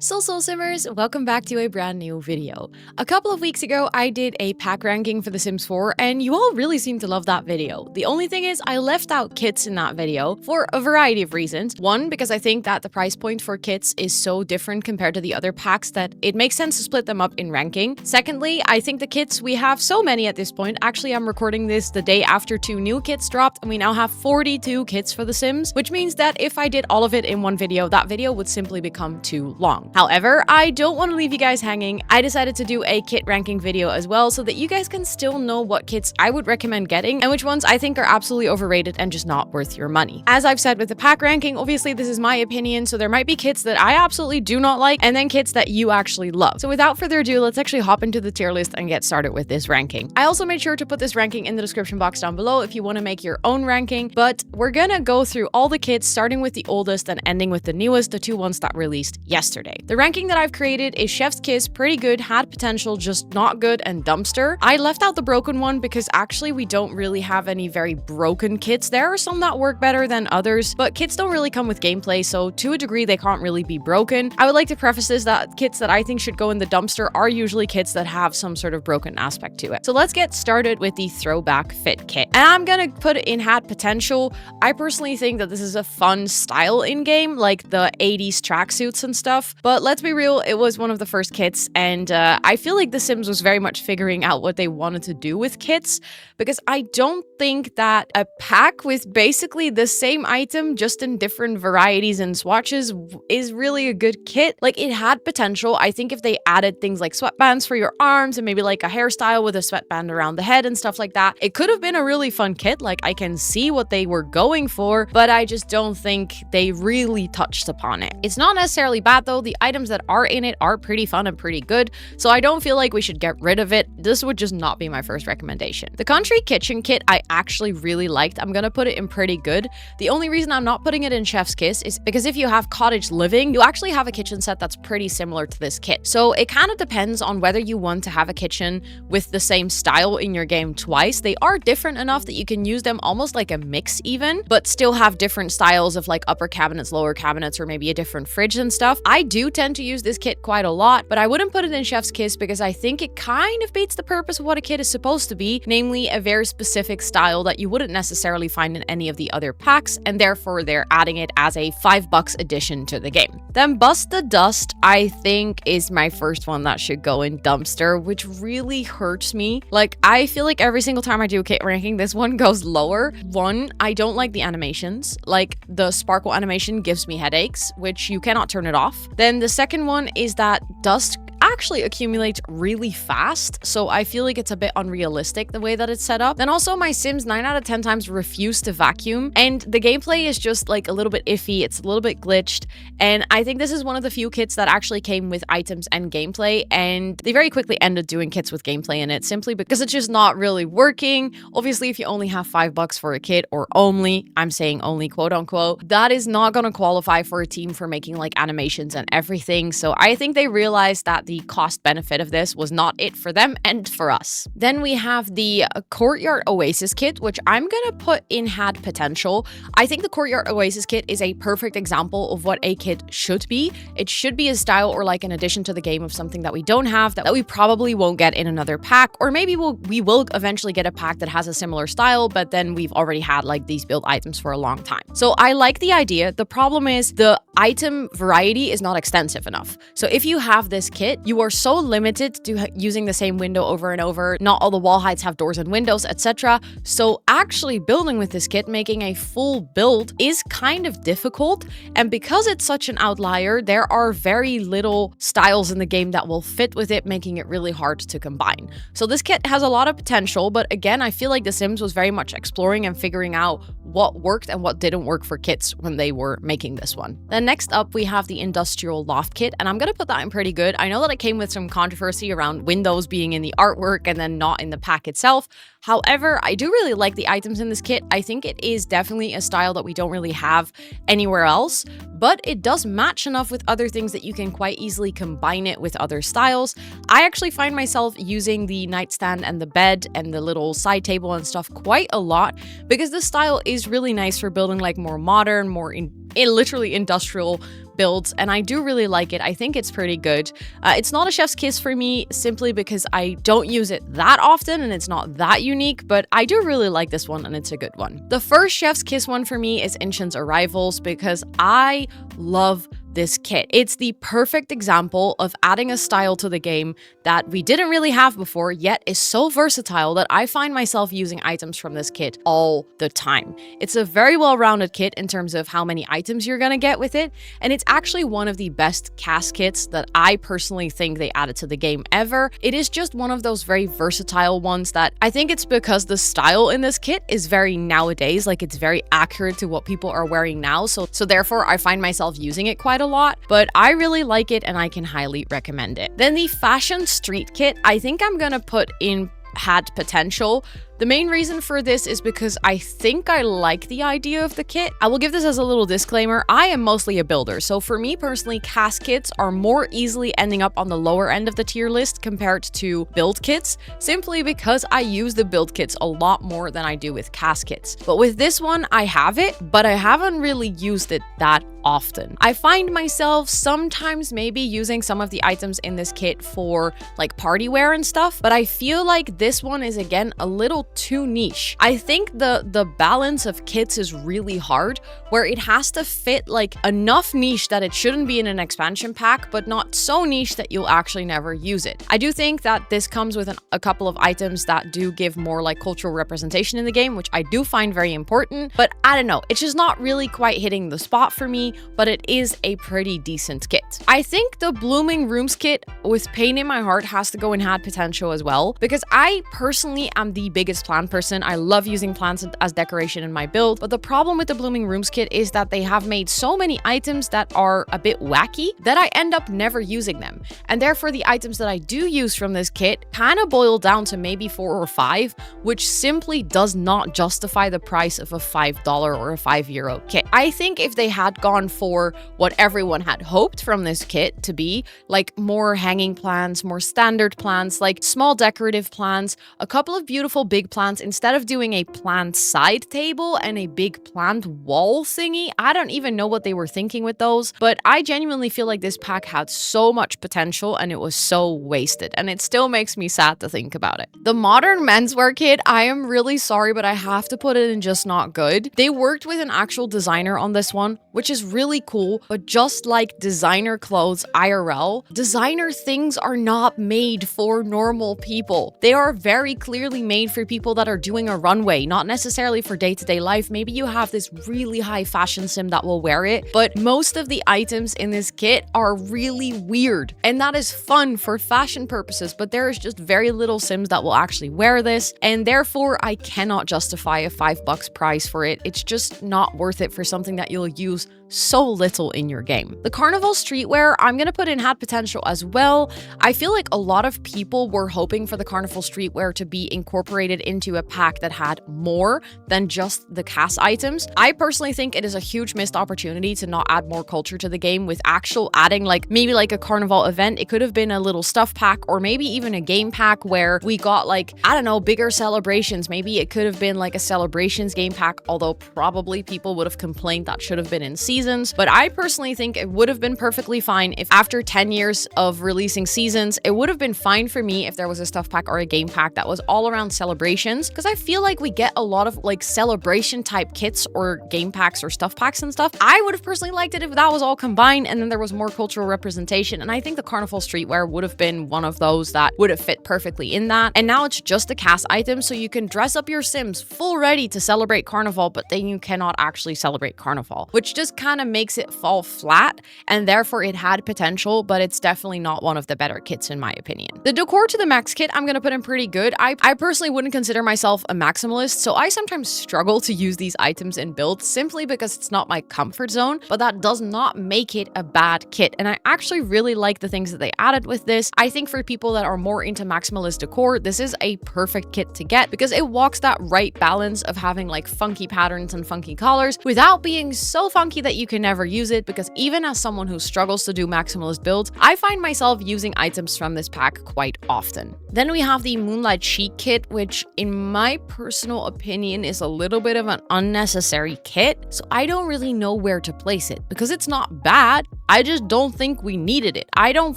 So Simmers, welcome back to a brand new video. A couple of weeks ago, I did a pack ranking for The Sims 4, and you all really seemed to love that video. The only thing is, I left out kits in that video for a variety of reasons. One, because I think that the price point for kits is so different compared to the other packs that it makes sense to split them up in ranking. Secondly, I think the kits, we have so many at this point. Actually, I'm recording this the day after 2 new kits dropped, and we now have 42 kits for The Sims, which means that if I did all of it in one video, that video would simply become too long. However, I don't want to leave you guys hanging. I decided to do a kit ranking video as well so that you guys can still know what kits I would recommend getting and which ones I think are absolutely overrated and just not worth your money. As I've said with the pack ranking, obviously this is my opinion, so there might be kits that I absolutely do not like and then kits that you actually love. So without further ado, let's actually hop into the tier list and get started with this ranking. I also made sure to put this ranking in the description box down below if you want to make your own ranking, but we're gonna go through all the kits starting with the oldest and ending with the newest, the 2 ones that released yesterday. The ranking that I've created is Chef's Kiss, pretty good, had potential, just not good, and dumpster. I left out the broken one because actually we don't really have any very broken kits. There are some that work better than others, but kits don't really come with gameplay, so to a degree they can't really be broken. I would like to preface this that kits that I think should go in the dumpster are usually kits that have some sort of broken aspect to it. So let's get started with the throwback fit kit. And I'm gonna put it in had potential. I personally think that this is a fun style in game, like the 80s tracksuits and stuff, but let's be real, it was one of the first kits, and I feel like The Sims was very much figuring out what they wanted to do with kits, because I don't think that a pack with basically the same item just in different varieties and swatches is really a good kit. Like, it had potential. I think if they added things like sweatbands for your arms and maybe like a hairstyle with a sweatband around the head and stuff like that, it could have been a really fun kit. Like, I can see what they were going for, but I just don't think they really touched upon it. It's not necessarily bad though. The items that are in it are pretty fun and pretty good, so I don't feel like we should get rid of it. This would just not be my first recommendation. The country kitchen kit I actually really liked. I'm gonna put it in pretty good. The only reason I'm not putting it in Chef's Kiss is because if you have cottage living, you actually have a kitchen set that's pretty similar to this kit. So it kind of depends on whether you want to have a kitchen with the same style in your game twice. They are different enough that you can use them almost like a mix even, but still have different styles of like upper cabinets, lower cabinets, or maybe a different fridge and stuff. I do tend to use this kit quite a lot, but I wouldn't put it in Chef's Kiss because I think it kind of beats the purpose of what a kit is supposed to be, namely a very specific style that you wouldn't necessarily find in any of the other packs, and therefore they're adding it as a $5 addition to the game. Then Bust the Dust, I think, is my first one that should go in dumpster, which really hurts me. Like, I feel like every single time I do a kit ranking, this one goes lower. One, I don't like the animations. Like, the sparkle animation gives me headaches, which you cannot turn it off. Then the second one is that dust actually accumulates really fast, so I feel like it's a bit unrealistic the way that it's set up. Then also my Sims 9 out of 10 times refuse to vacuum, and the gameplay is just like a little bit iffy, it's a little bit glitched, and I think this is one of the few kits that actually came with items and gameplay, and they very quickly ended doing kits with gameplay in it simply because it's just not really working. Obviously, if you only have $5 for a kit, or only, I'm saying only quote unquote, that is not going to qualify for a team for making like animations and everything, so I think they realized that the cost benefit of this was not it for them and for us. Then we have the Courtyard Oasis kit, which I'm gonna put in had potential. I think the Courtyard Oasis kit is a perfect example of what a kit should be. It should be a style or like an addition to the game of something that we don't have, that we probably won't get in another pack, or maybe we will eventually get a pack that has a similar style, but then we've already had like these build items for a long time. So I like the idea. The problem is the item variety is not extensive enough. So if you have this kit, you are so limited to using the same window over and over. Not all the wall heights have doors and windows, etc. So actually building with this kit, making a full build, is kind of difficult. And because it's such an outlier, there are very little styles in the game that will fit with it, making it really hard to combine. So this kit has a lot of potential, but again, I feel like The Sims was very much exploring and figuring out what worked and what didn't work for kits when they were making this one. Then next up, we have the Industrial Loft kit, and I'm gonna put that in pretty good. I know that it came with some controversy around windows being in the artwork and then not in the pack itself. However, I do really like the items in this kit. I think it is definitely a style that we don't really have anywhere else, but it does match enough with other things that you can quite easily combine it with other styles. I actually find myself using the nightstand and the bed and the little side table and stuff quite a lot because this style is really nice for building like more modern, more literally industrial builds, and I do really like it. I think it's pretty good. It's not a chef's kiss for me simply because I don't use it that often and it's not that unique, but I do really like this one and it's a good one. The first chef's kiss one for me is Ancient's Arrivals because I love this kit. It's the perfect example of adding a style to the game that we didn't really have before, yet is so versatile that I find myself using items from this kit all the time. It's a very well-rounded kit in terms of how many items you're gonna get with it, and it's actually one of the best cast kits that I personally think they added to the game ever. It is just one of those very versatile ones that I think it's because the style in this kit is very nowadays, like it's very accurate to what people are wearing now, so therefore I find myself using it quite a lot, but I really like it and I can highly recommend it. Then the Fashion Street Kit, I think I'm gonna put in had potential. The main reason for this is because I think I like the idea of the kit. I will give this as a little disclaimer. I am mostly a builder, so for me personally, cast kits are more easily ending up on the lower end of the tier list compared to build kits, simply because I use the build kits a lot more than I do with cast kits. But with this one, I have it, but I haven't really used it that often. I find myself sometimes maybe using some of the items in this kit for like party wear and stuff, but I feel like this one is again a little too niche. I think the balance of kits is really hard, where it has to fit like enough niche that it shouldn't be in an expansion pack, but not so niche that you'll actually never use it. I do think that this comes with a couple of items that do give more like cultural representation in the game, which I do find very important, but I don't know, it's just not really quite hitting the spot for me, but it is a pretty decent kit. I think the Blooming Rooms kit with Pain in My Heart has to go in had potential as well, because I personally am the biggest plant person. I love using plants as decoration in my build, but the problem with the Blooming Rooms kit is that they have made so many items that are a bit wacky that I end up never using them. And therefore the items that I do use from this kit kind of boil down to maybe 4 or 5, which simply does not justify the price of a $5 or a €5 kit. I think if they had gone for what everyone had hoped from this kit to be, like more hanging plants, more standard plants, like small decorative plants, a couple of beautiful big plants, instead of doing a plant side table and a big plant wall thingy. I don't even know what they were thinking with those, but I genuinely feel like this pack had so much potential and it was so wasted, and it still makes me sad to think about it. The Modern Menswear kit, I am really sorry, but I have to put it in just not good. They worked with an actual designer on this one, which is really cool, but just like designer clothes IRL, designer things are not made for normal people. They are very clearly made for people that are doing a runway, not necessarily for day-to-day life. Maybe you have this really high fashion sim that will wear it, but most of the items in this kit are really weird, and that is fun for fashion purposes, but there is just very little sims that will actually wear this, and therefore I cannot justify a $5 price for it. It's just not worth it for something that you'll use so little in your game. The Carnival Streetwear, I'm gonna put in had potential as well. I feel like a lot of people were hoping for the Carnival Streetwear to be incorporated into a pack that had more than just the cast items. I personally think it is a huge missed opportunity to not add more culture to the game with actual adding like maybe like a carnival event. It could have been a little stuff pack or maybe even a game pack where we got like, I don't know, bigger celebrations. Maybe it could have been like a celebrations game pack, although probably people would have complained that should have been in seasons. But I personally think it would have been perfectly fine if after 10 years of releasing seasons, it would have been fine for me if there was a stuff pack or a game pack that was all around celebrations, because I feel like we get a lot of like celebration type kits or game packs or stuff packs and stuff. I would have personally liked it if that was all combined and then there was more cultural representation, and I think the Carnival Streetwear would have been one of those that would have fit perfectly in that. And now it's just a cast item, so you can dress up your Sims full ready to celebrate Carnival, but then you cannot actually celebrate Carnival, which just kind of makes it fall flat, and therefore it had potential, but it's definitely not one of the better kits in my opinion. The Decor to the Max kit, I'm gonna put in pretty good. I personally wouldn't consider myself a maximalist, so I sometimes struggle to use these items in builds simply because it's not my comfort zone, but that does not make it a bad kit, and I actually really like the things that they added with this. I think for people that are more into maximalist decor, this is a perfect kit to get because it walks that right balance of having like funky patterns and funky colors without being so funky that you can never use it, because even as someone who struggles to do maximalist builds, I find myself using items from this pack quite often. Then we have the Moonlight Chic kit, which in my personal opinion is a little bit of an unnecessary kit, so I don't really know where to place it because it's not bad. I just don't think we needed it. I don't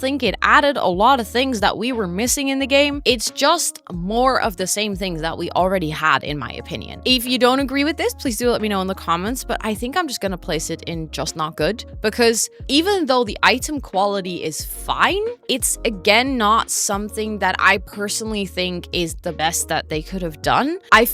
think it added a lot of things that we were missing in the game. It's just more of the same things that we already had, in my opinion. If you don't agree with this, please do let me know in the comments, but I think I'm just gonna place it in just not good, because even though the item quality is fine, it's again not something that I personally think is the best that they could have done. I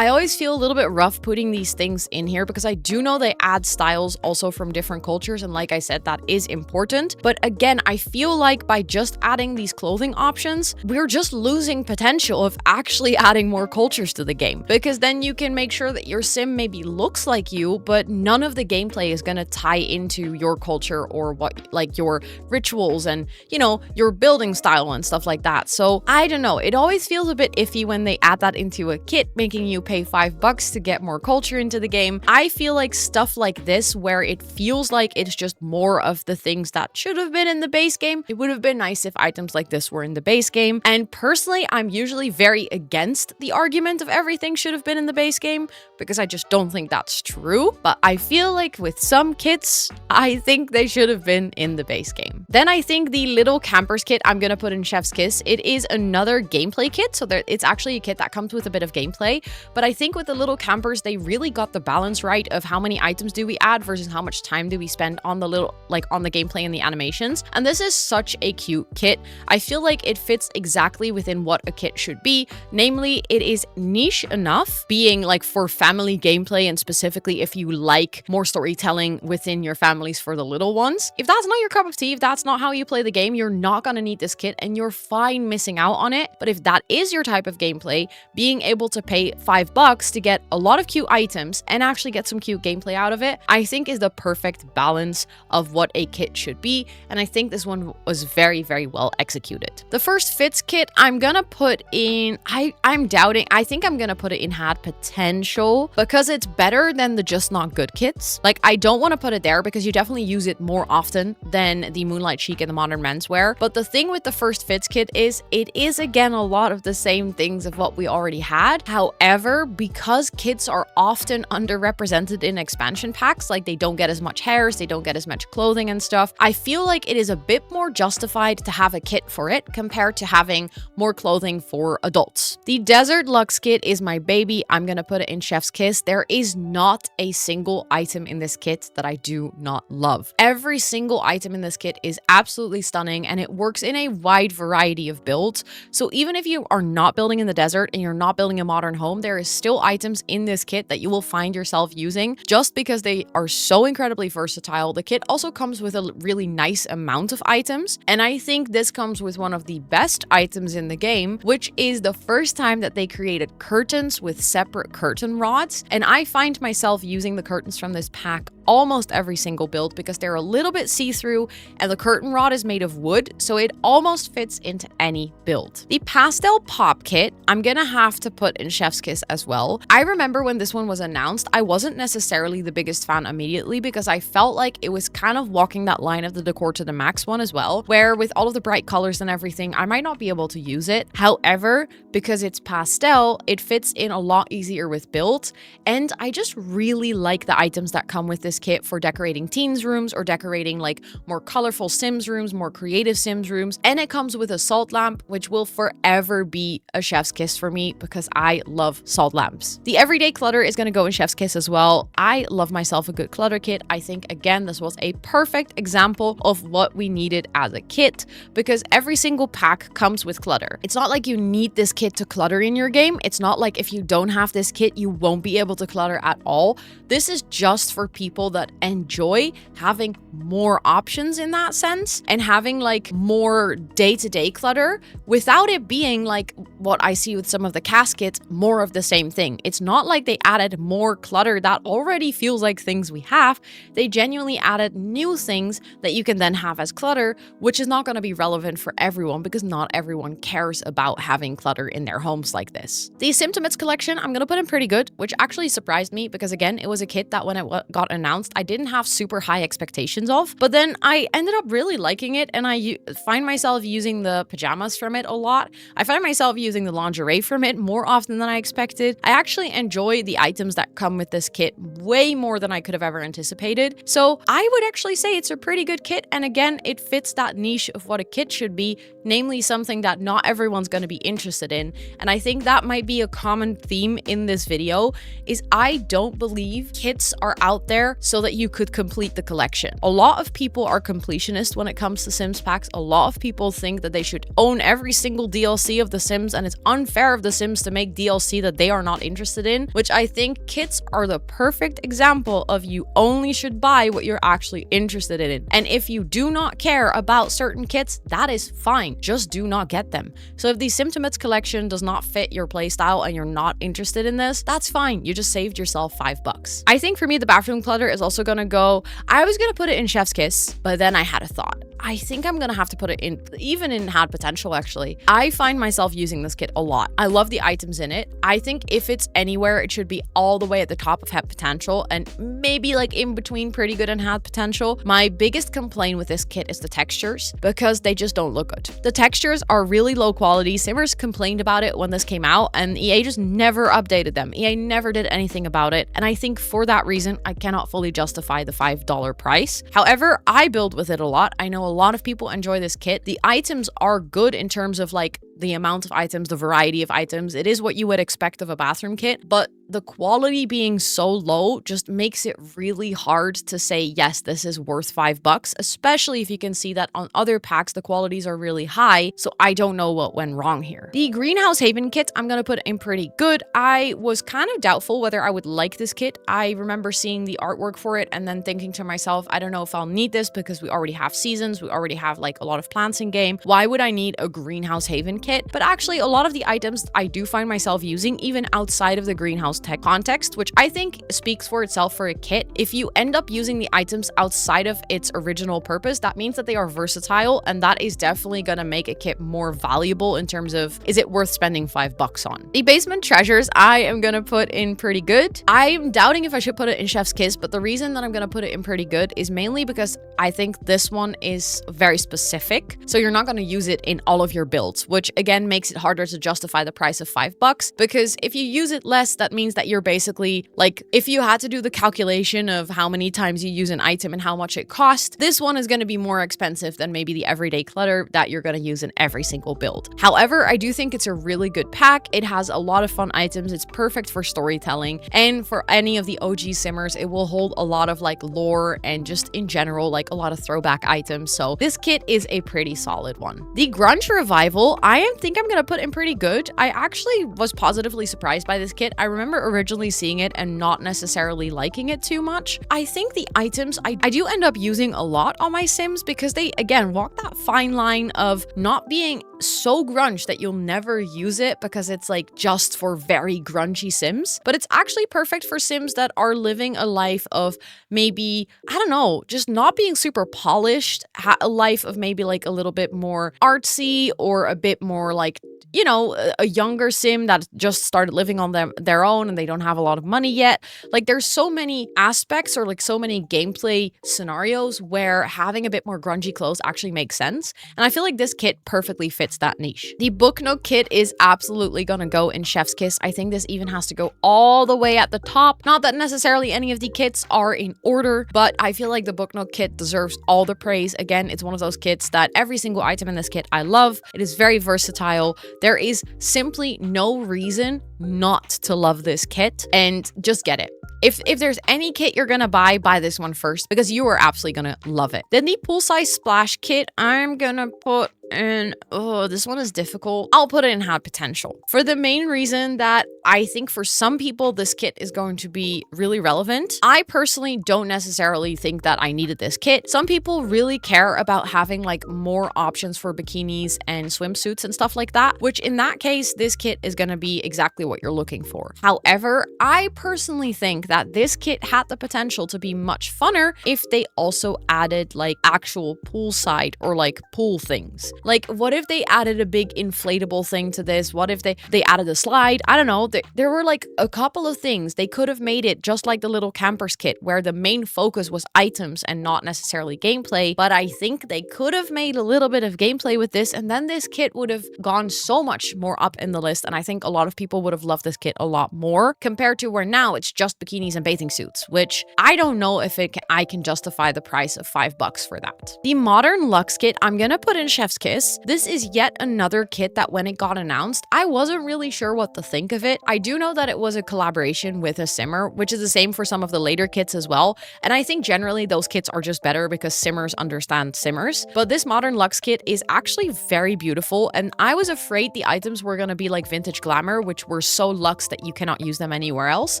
always feel a little bit rough putting these things in here because I do know they add styles also from different cultures, and like I said, that is important. But again, I feel like by just adding these clothing options, we're just losing potential of actually adding more cultures to the game, because then you can make sure that your sim maybe looks like you, but none of the gameplay is going to tie into your culture or what, like your rituals and, you know, your building style and stuff like that. So I don't know, it always feels a bit iffy when they add that into a kit, making you pay $5 to get more culture into the game. I feel like stuff like this, where it feels like it's just more of the things that should have been in the base game, it would have been nice if items like this were in the base game. And personally, I'm usually very against the argument of everything should have been in the base game, because I just don't think that's true. But I feel like with some kits, I think they should have been in the base game. Then I think the Little Campers kit, I'm gonna put in Chef's Kiss. It is another gameplay kit, so it's actually a kit that comes with a bit of gameplay. But I think with the Little Campers, they really got the balance right of how many items do we add versus how much time do we spend on the little, like on the gameplay and the animations. And this is such a cute kit. I feel like it fits exactly within what a kit should be. Namely, it is niche enough, being like for family gameplay, and specifically if you like more storytelling within your families for the little ones. If that's not your cup of tea, if that's not how you play the game, you're not gonna need this kit and you're fine missing out on it. But if that is your type of gameplay, being able to pay $5 to get a lot of cute items and actually get some cute gameplay out of it, I think is the perfect balance of what a kit should be. And I think this one was very, very well executed. The First Fits kit, I'm gonna put in, I'm doubting, I think I'm gonna put it in had potential, because it's better than the Just Not Good kits. Like, I don't want to put it there because you definitely use it more often than the Moonlight Chic and the Modern Menswear. But the thing with the First Fits kit is it is again a lot of the same things of what we already had. However, because kits are often underrepresented in expansion packs, like they don't get as much hairs, they don't get as much clothing and stuff, I feel like it is a bit more justified to have a kit for it compared to having more clothing for adults. The Desert Luxe kit is my baby. I'm gonna put it in Chef's Kiss. There is not a single item in this kit that I do not love. Every single item in this kit is absolutely stunning, and it works in a wide variety of builds. So even if you are not building in the desert and you're not building a modern home, there is still items in this kit that you will find yourself using just because they are so incredibly versatile. The kit also comes with a really nice amount of items, and I think this comes with one of the best items in the game, which is the first time that they created curtains with separate curtain rods. And I find myself using the curtains from this pack almost every single build because they're a little bit see-through and the curtain rod is made of wood, so it almost fits into any build. The Pastel Pop kit, I'm gonna have to put in Chef's Kiss as well. I remember when this one was announced, I wasn't necessarily the biggest fan immediately because I felt like it was kind of walking that line of the Decor to the Max one as well, where with all of the bright colors and everything, I might not be able to use it. However, because it's pastel, it fits in a lot easier with builds, and I just really like the items that come with this kit for decorating teens rooms or decorating like more colorful Sims rooms, more creative Sims rooms. And it comes with a salt lamp, which will forever be a Chef's Kiss for me because I love salt lamps. The Everyday Clutter is going to go in Chef's Kiss as well. I love myself a good clutter kit. I think again this was a perfect example of what we needed as a kit because every single pack comes with clutter. It's not like you need this kit to clutter in your game. It's not like if you don't have this kit you won't be able to clutter at all. This is just for people that enjoy having more options in that sense and having like more day-to-day clutter without it being like what I see with some of the caskets, more of the same thing. It's not like they added more clutter that already feels like things we have. They genuinely added new things that you can then have as clutter, which is not going to be relevant for everyone because not everyone cares about having clutter in their homes like this. The Symptomates collection, I'm going to put in pretty good, which actually surprised me because again, it was a kit that when it got announced, announced, I didn't have super high expectations of, but then I ended up really liking it, and I find myself using the pajamas from it a lot. I find myself using the lingerie from it more often than I expected. I actually enjoy the items that come with this kit way more than I could have ever anticipated. So I would actually say it's a pretty good kit, and again, it fits that niche of what a kit should be, namely something that not everyone's going to be interested in. And I think that might be a common theme in this video, is I don't believe kits are out there so that you could complete the collection. A lot of people are completionists when it comes to Sims packs. A lot of people think that they should own every single DLC of The Sims, and it's unfair of The Sims to make DLC that they are not interested in, which I think kits are the perfect example of you only should buy what you're actually interested in. And if you do not care about certain kits, that is fine. Just do not get them. So if the Simtimates collection does not fit your playstyle and you're not interested in this, that's fine. You just saved yourself $5. I think for me, the bathroom clutter is also gonna go, I was gonna put it in Chef's Kiss, but then I had a thought. I think I'm gonna have to put it in, even in Had Potential actually. I find myself using this kit a lot. I love the items in it. I think if it's anywhere, it should be all the way at the top of Had Potential and maybe like in between Pretty Good and Had Potential. My biggest complaint with this kit is the textures, because they just don't look good. The textures are really low quality. Simmers complained about it when this came out, and EA just never updated them. EA never did anything about it, and I think for that reason, I cannot fully justify the $5 price. However, I build with it a lot. I know a lot of people enjoy this kit. The items are good in terms of like the amount of items, the variety of items. It is what you would expect of a bathroom kit, but the quality being so low just makes it really hard to say, yes, this is worth $5, especially if you can see that on other packs, the qualities are really high. So I don't know what went wrong here. The Greenhouse Haven kit, I'm going to put in pretty good. I was kind of doubtful whether I would like this kit. I remember seeing the artwork for it and then thinking to myself, I don't know if I'll need this because we already have seasons. We already have like a lot of plants in game. Why would I need a Greenhouse Haven kit? But actually a lot of the items I do find myself using even outside of the greenhouse tech context, which I think speaks for itself for a kit. If you end up using the items outside of its original purpose, that means that they are versatile, and that is definitely going to make a kit more valuable in terms of, is it worth spending $5 on? The Basement Treasures, I am going to put in pretty good. I'm doubting if I should put it in Chef's Kiss, but the reason that I'm going to put it in pretty good is mainly because I think this one is very specific. So you're not going to use it in all of your builds, which again makes it harder to justify the price of $5, because if you use it less, that means that you're basically like, if you had to do the calculation of how many times you use an item and how much it costs, this one is going to be more expensive than maybe the everyday clutter that you're going to use in every single build. However, I do think it's a really good pack. It has a lot of fun items. It's perfect for storytelling, and for any of the OG Simmers, it will hold a lot of like lore and just in general like a lot of throwback items. So this kit is a pretty solid one. The Grunge Revival, I think I'm gonna put in pretty good. I actually was positively surprised by this kit. I remember originally seeing it and not necessarily liking it too much. I think the items I do end up using a lot on my Sims, because they again walk that fine line of not being so grunge that you'll never use it because it's like just for very grungy Sims, but it's actually perfect for Sims that are living a life of maybe, I don't know, just not being super polished, a life of maybe like a little bit more artsy, or a bit more like, you know, a younger Sim that just started living on their own and they don't have a lot of money yet. Like there's so many aspects or like so many gameplay scenarios where having a bit more grungy clothes actually makes sense. And I feel like this kit perfectly fits that niche. The Book Nook kit is absolutely gonna go in Chef's Kiss. I think this even has to go all the way at the top. Not that necessarily any of the kits are in order, but I feel like the Book Nook kit deserves all the praise. Again, it's one of those kits that every single item in this kit I love. It is very versatile. There is simply no reason not to love this kit, and just get it. If there's any kit you're gonna buy this one first, because you are absolutely gonna love it. Then the Poolside Splash kit, I'm gonna put in, oh, this one is difficult. I'll put it in Had Potential, for the main reason that I think for some people this kit is going to be really relevant. I personally don't necessarily think that I needed this kit. Some people really care about having like more options for bikinis and swimsuits and stuff like that, which in that case, this kit is gonna be exactly what you're looking for. However, I personally think that this kit had the potential to be much funner if they also added like actual poolside or like pool things. Like, what if they added a big inflatable thing to this? What if they added a slide? I don't know. There were like a couple of things. They could have made it just like the little campers kit where the main focus was items and not necessarily gameplay. But I think they could have made a little bit of gameplay with this, and then this kit would have gone so much more up in the list. And I think a lot of people would have loved this kit a lot more compared to where now it's just bikinis and bathing suits, which I don't know if I can justify the price of $5 for that. The Modern Luxe kit, I'm gonna put in Chef's Kiss. This is yet another kit that when it got announced, I wasn't really sure what to think of it. I do know that it was a collaboration with a simmer, which is the same for some of the later kits as well. And I think generally those kits are just better because simmers understand simmers. But this Modern Luxe kit is actually very beautiful, and I was afraid the items were gonna be like Vintage Glamour, which were so luxe that you cannot use them anywhere else.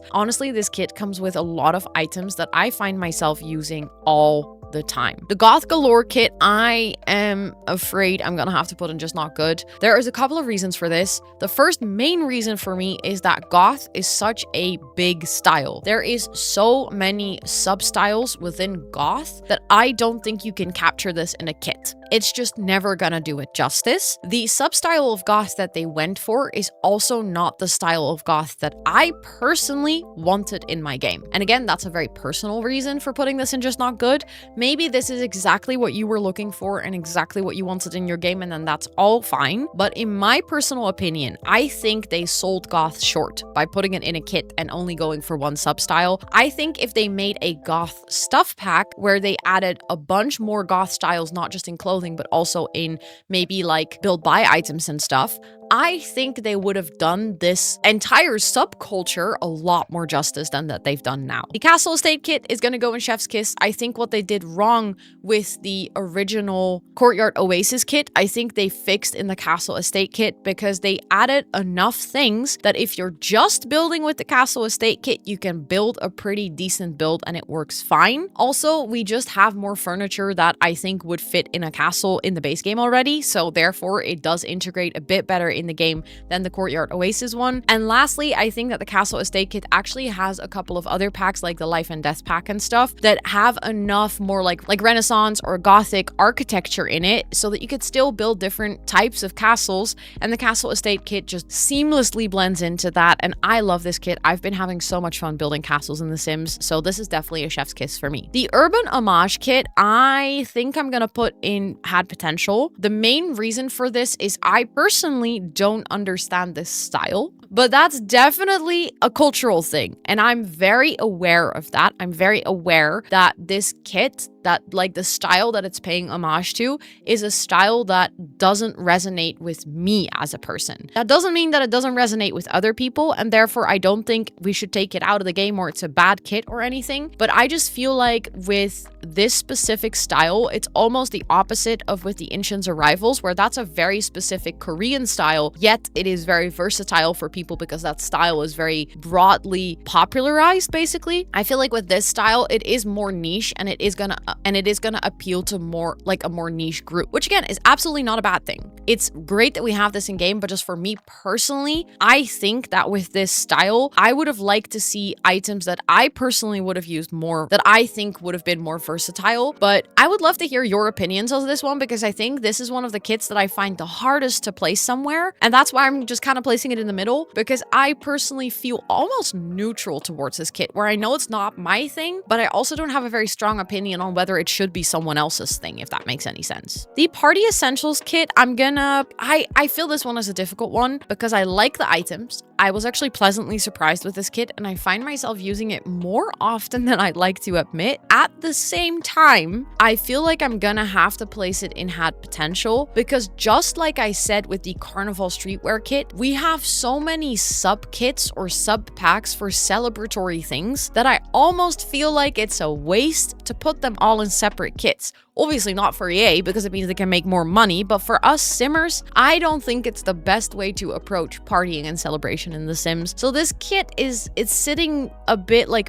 Honestly, this kit comes with a lot of items that I find myself using all the time. The Goth Galore kit, I am afraid I'm gonna have to put in just not good. There is a couple of reasons for this. The first main reason for me is that goth is such a big style. There is so many sub-styles within goth that I don't think you can capture this in a kit. It's just never gonna do it justice. The sub-style of goth that they went for is also not the style of goth that I personally wanted in my game. And again, that's a very personal reason for putting this in just not good. Maybe this is exactly what you were looking for and exactly what you wanted in your game, and then that's all fine. But in my personal opinion, I think they sold goth short by putting it in a kit and only going for one sub-style. I think if they made a goth stuff pack where they added a bunch more goth styles, not just in clothing, but also in maybe like build buy items and stuff, I think they would have done this entire subculture a lot more justice than that they've done now. The Castle Estate kit is going to go in Chef's Kiss. I think what they did wrong with the original Courtyard Oasis kit, I think they fixed in the Castle Estate kit because they added enough things that if you're just building with the Castle Estate kit, you can build a pretty decent build and it works fine. Also, we just have more furniture that I think would fit in a castle in the base game already, so therefore it does integrate a bit better in the game than the Courtyard Oasis one. And lastly, I think that the Castle Estate kit actually has a couple of other packs like the Life and Death pack and stuff that have enough more like Renaissance or Gothic architecture in it so that you could still build different types of castles, and the Castle Estate kit just seamlessly blends into that. And I love this kit. I've been having so much fun building castles in The Sims, so this is definitely a Chef's Kiss for me. The Urban Homage kit, I think I'm gonna put in Had Potential. The main reason for this is I personally don't understand this style, but that's definitely a cultural thing, and I'm very aware of that. I'm very aware that this kit, that like the style that it's paying homage to, is a style that doesn't resonate with me as a person. That doesn't mean that it doesn't resonate with other people, and therefore I don't think we should take it out of the game or it's a bad kit or anything, but I just feel like with this specific style, it's almost the opposite of with the Inshin's Arrivals, where that's a very specific Korean style, yet it is very versatile for people because that style is very broadly popularized, basically. I feel like with this style, it is more niche and it is gonna appeal to more like a more niche group, which again is absolutely not a bad thing. It's great that we have this in game, but just for me personally, I think that with this style, I would have liked to see items that I personally would have used more, that I think would have been more versatile. But I would love to hear your opinions of this one because I think this is one of the kits that I find the hardest to place somewhere, and that's why I'm just kind of placing it in the middle, because I personally feel almost neutral towards this kit, where I know it's not my thing, but I also don't have a very strong opinion on whether it should be someone else's thing, if that makes any sense. The Party Essentials kit, I feel this one is a difficult one because I like the items. I was actually pleasantly surprised with this kit, and I find myself using it more often than I'd like to admit. At the same time, I feel like I'm gonna have to place it in Had Potential because just like I said with the Carnival Streetwear kit, we have so many sub kits or sub packs for celebratory things that I almost feel like it's a waste to put them all in separate kits. Obviously not for EA because it means they can make more money, but for us simmers, I don't think it's the best way to approach partying and celebration in The Sims. So this kit it's sitting a bit like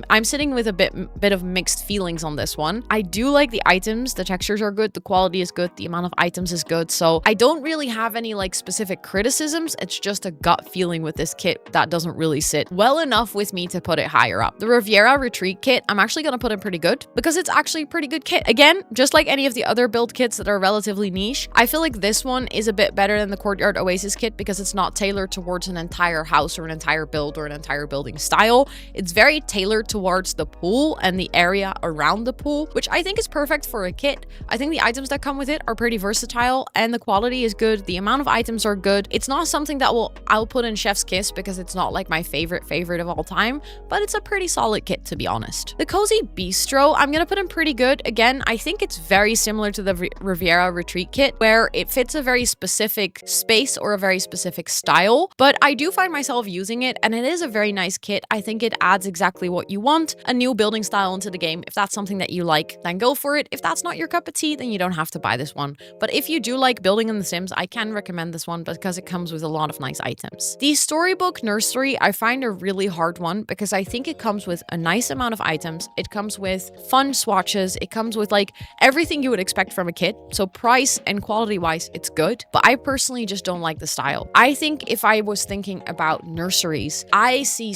I'm sitting with a bit of mixed feelings on this one. I do like the items, the textures are good, the quality is good, the amount of items is good, so I don't really have any like specific criticisms. It's just a gut feeling with this kit that doesn't really sit well enough with me to put it higher up. The Riviera Retreat kit, I'm actually gonna put in pretty good because it's actually a pretty good kit. Again, just like any of the other build kits that are relatively niche, I feel like this one is a bit better than the Courtyard Oasis kit because it's not tailored towards an entire house or an entire build or an entire building style. It's very tailored towards the pool and the area around the pool, which I think is perfect for a kit. I think the items that come with it are pretty versatile and the quality is good. The amount of items are good. It's not something that I'll put in Chef's Kiss because it's not like my favorite of all time, but it's a pretty solid kit, to be honest. The Cozy Bistro, I'm gonna put in pretty good. Again, I think it's very similar to the Riviera Retreat kit, where it fits a very specific space or a very specific style, but I do find myself using it, and it is a very nice kit. I think it adds exactly what you want, a new building style into the game. If that's something that you like, then go for it. If that's not your cup of tea, then you don't have to buy this one. But if you do like building in The Sims, I can recommend this one because it comes with a lot of nice items. The Storybook Nursery, I find a really hard one because I think it comes with a nice amount of items. It comes with fun swatches. It comes with like everything you would expect from a kit. So price and quality wise, it's good, but I personally just don't like the style. I think if I was thinking about nurseries, I see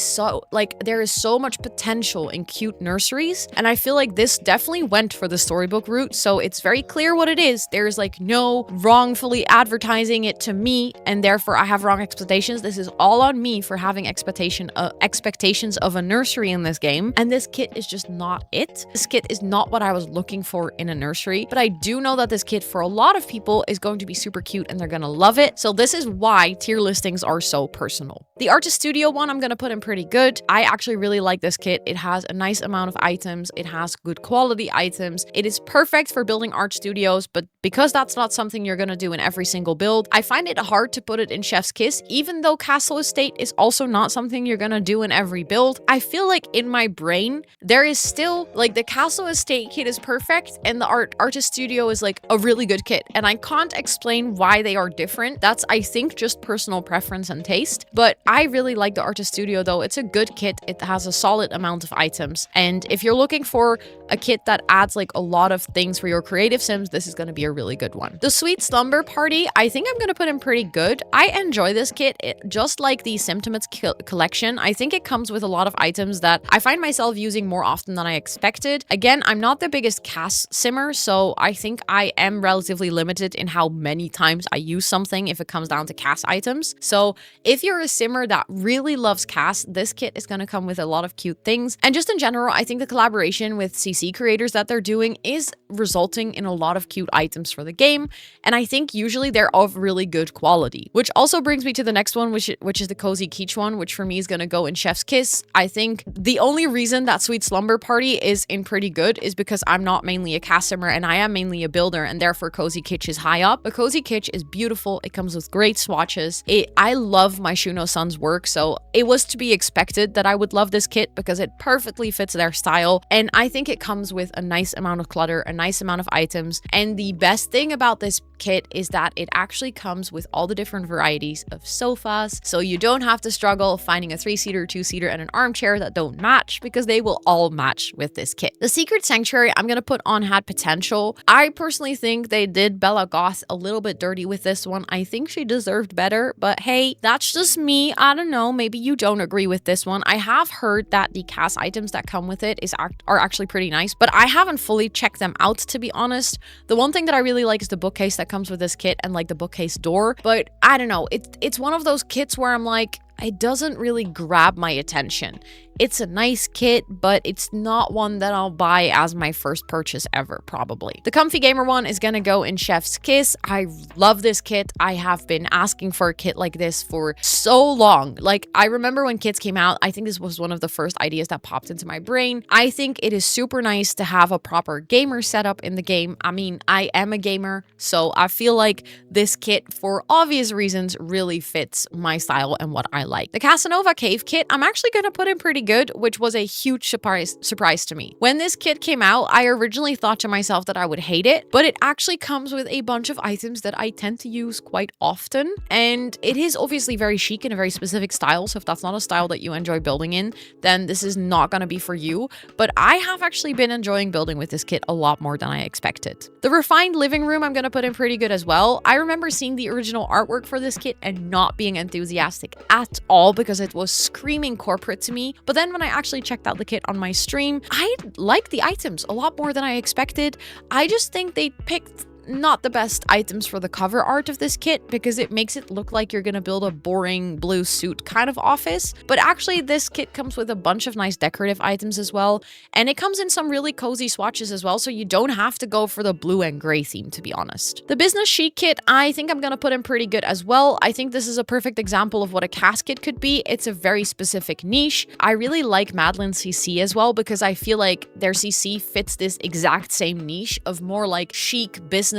there is so much potential in cute nurseries, and I feel like this definitely went for the storybook route, so it's very clear what it is. There's like no wrongfully advertising it to me, and therefore I have wrong expectations. This is all on me for having expectations of a nursery in this game, and this kit is just not it. This kit is not what I was looking for in a nursery, but I do know that this kit for a lot of people is going to be super cute and they're gonna love it, so this is why tier listings are so personal. The Artist Studio one I'm gonna put in pretty good. I actually really like this kit. It has a nice amount of items. It has good quality items. It is perfect for building art studios, but because that's not something you're gonna do in every single build, I find it hard to put it in Chef's Kiss, even though Castle Estate is also not something you're gonna do in every build. I feel like in my brain, there is still like the Castle Estate kit is perfect and the Artist Studio is like a really good kit. And I can't explain why they are different. That's, I think, just personal preference and taste. But I really like the Artist Studio though. It's a good kit. It has a solid amount of items. And if you're looking for a kit that adds like a lot of things for your creative Sims, this is going to be a really good one. The Sweet Slumber Party, I think I'm going to put in pretty good. I enjoy this kit. Just like the Symptomates collection, I think it comes with a lot of items that I find myself using more often than I expected. Again, I'm not the biggest CAS simmer, so I think I am relatively limited in how many times I use something if it comes down to CAS items. So if you're a simmer that really loves CAS, this kit is going to come with a lot of cute things. And just in general, I think the collaboration with CC creators that they're doing is resulting in a lot of cute items for the game. And I think usually they're of really good quality, which also brings me to the next one, which is the Cozy Quiche one, which for me is going to go in Chef's Kiss. I think the only reason that Sweet Slumber Party is in pretty good is because I'm not mainly a CAS simmer and I am mainly a builder, and therefore Cozy Quiche is high up. But Cozy Quiche is beautiful. It comes with great swatches. I love my Shuno-san's work, so it was to be expected that I would love this kit because it perfectly fits their style. And I think it comes with a nice amount of clutter, a nice amount of items. And the best thing about this kit is that it actually comes with all the different varieties of sofas, so you don't have to struggle finding a 3-seater, 2-seater, and an armchair that don't match, because they will all match with this kit. The Secret Sanctuary I'm gonna put on had potential. I personally think they did Bella Goth a little bit dirty with this one. I think she deserved better, but hey, that's just me. I don't know, maybe you don't agree with this one. I have heard that the CAS items that come with it are actually pretty nice, but I haven't fully checked them out, to be honest. The one thing that I really like is the bookcase that comes with this kit and like the bookcase door, but I don't know, it's one of those kits where I'm like, it doesn't really grab my attention. It's a nice kit, but it's not one that I'll buy as my first purchase ever, probably. The Comfy Gamer one is gonna go in Chef's Kiss. I love this kit. I have been asking for a kit like this for so long. Like, I remember when kits came out, I think this was one of the first ideas that popped into my brain. I think it is super nice to have a proper gamer setup in the game. I mean, I am a gamer, so I feel like this kit, for obvious reasons, really fits my style and what I like. The Casanova Cave kit, I'm actually gonna put in pretty good, which was a huge surprise to me. When this kit came out, I originally thought to myself that I would hate it, but it actually comes with a bunch of items that I tend to use quite often, and it is obviously very chic in a very specific style, so if that's not a style that you enjoy building in, then this is not gonna be for you, but I have actually been enjoying building with this kit a lot more than I expected. The Refined Living Room I'm gonna put in pretty good as well. I remember seeing the original artwork for this kit and not being enthusiastic at all because it was screaming corporate to me. But then when I actually checked out the kit on my stream, I liked the items a lot more than I expected. I just think they picked not the best items for the cover art of this kit because it makes it look like you're gonna build a boring blue suit kind of office. But actually this kit comes with a bunch of nice decorative items as well, and it comes in some really cozy swatches as well, so you don't have to go for the blue and gray theme, to be honest. The business chic kit I think I'm gonna put in pretty good as well. I think this is a perfect example of what a casket could be. It's a very specific niche. I really like Madeline's CC as well because I feel like their CC fits this exact same niche of more like chic businessy,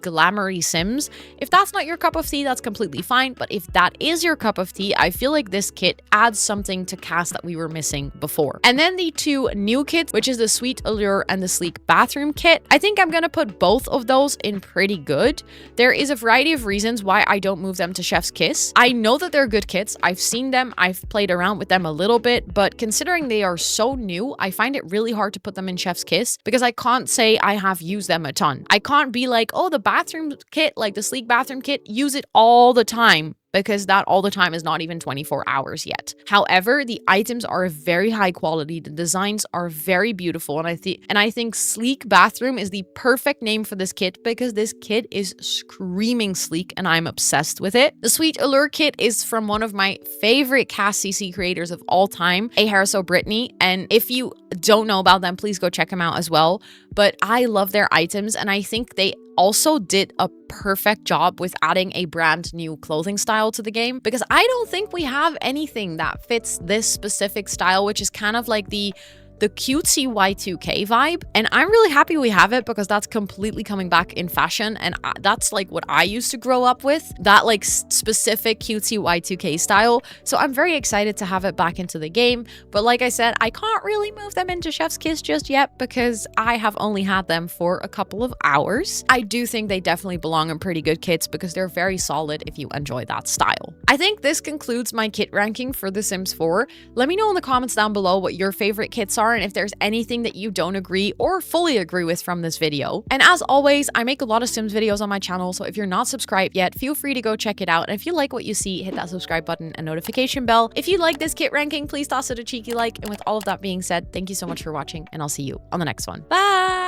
glamoury Sims. If that's not your cup of tea, that's completely fine, but if that is your cup of tea, I feel like this kit adds something to cast that we were missing before. And then the two new kits, which is the Sweet Allure and the Sleek Bathroom kit, I think I'm gonna put both of those in pretty good. There is a variety of reasons why I don't move them to Chef's Kiss. I know that they're good kits, I've seen them, I've played around with them a little bit, but considering they are so new, I find it really hard to put them in Chef's Kiss because I can't say I have used them a ton. I can't be like, oh, the bathroom kit, like the sleek bathroom kit, use it all the time, because that all the time is not even 24 hours yet. However, the items are very high quality, the designs are very beautiful, and I think Sleek Bathroom is the perfect name for this kit because this kit is screaming sleek and I'm obsessed with it. The Sweet Allure kit is from one of my favorite cast CC creators of all time, A Harriso Brittany, and if you don't know about them, please go check them out as well. But I love their items, and I think they also did a perfect job with adding a brand new clothing style to the game because I don't think we have anything that fits this specific style, which is kind of like the cutesy Y2K vibe, and I'm really happy we have it because that's completely coming back in fashion, and that's like what I used to grow up with, that like specific cutesy Y2K style. So I'm very excited to have it back into the game, but like I said, I can't really move them into Chef's Kiss just yet because I have only had them for a couple of hours. I do think they definitely belong in pretty good kits because they're very solid if you enjoy that style. I think this concludes my kit ranking for The Sims 4. Let me know in the comments down below what your favorite kits are and if there's anything that you don't agree or fully agree with from this video. And as always, I make a lot of Sims videos on my channel, so if you're not subscribed yet, feel free to go check it out. And if you like what you see, hit that subscribe button and notification bell. If you like this kit ranking, please toss it a cheeky like. And with all of that being said, thank you so much for watching, and I'll see you on the next one. Bye!